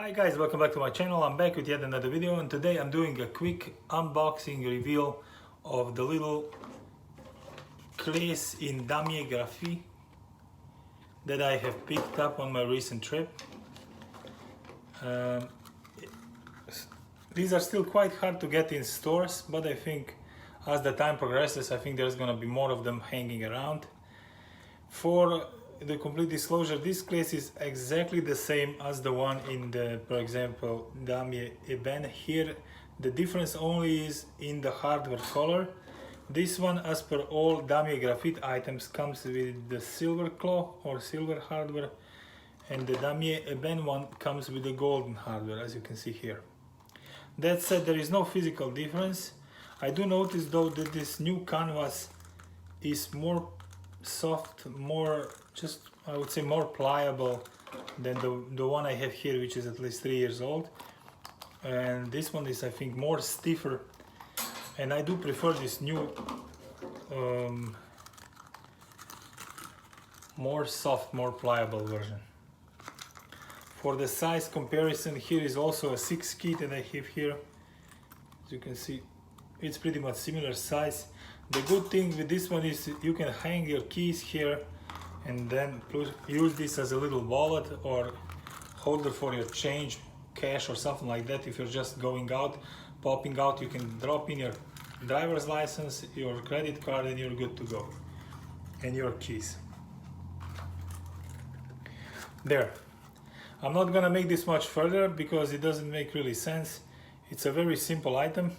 Hi guys, welcome back to my channel. I'm back with yet another video, and today I'm doing a quick unboxing reveal of the little Cles in damier graphite that I have picked up on my recent trip. These are still quite hard to get in stores, but I think as the time progresses, I think there's gonna be more of them hanging around. For the complete disclosure, this Cles is exactly the same as the one in the, for example, damier ebene. Here the difference only is in the hardware color. This one, as per all damier graphite items, comes with the silver claw or silver hardware, and the damier ebene one comes with the golden hardware, as you can see here. That said, there is no physical difference. I do notice though that this new canvas is more soft, I would say more pliable than the one I have here, which is at least 3 years old. And this one is, I think, more stiffer, and I do prefer this new more soft, more pliable version. For the size comparison, here is also a 6 key that I have here. As you can see, it's pretty much similar size. The good thing with this one is you can hang your keys here and then use this as a little wallet or holder for your change, cash or something like that. If you're just going out, popping out, you can drop in your driver's license, your credit card, and you're good to go. And your keys. There. I'm not gonna make this much further because it doesn't make really sense. It's a very simple item.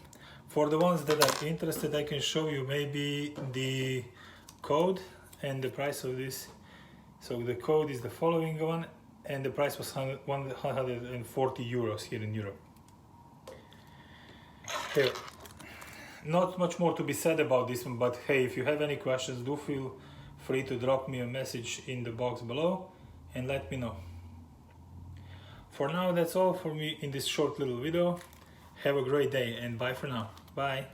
For the ones that are interested, I can show you maybe the code and the price of this. So the code is the following one, and the price was 140 euros here in Europe. Here, not much more to be said about this one, but hey, if you have any questions, do feel free to drop me a message in the box below and let me know. For now, that's all for me in this short little video. Have a great day and bye for now. Bye.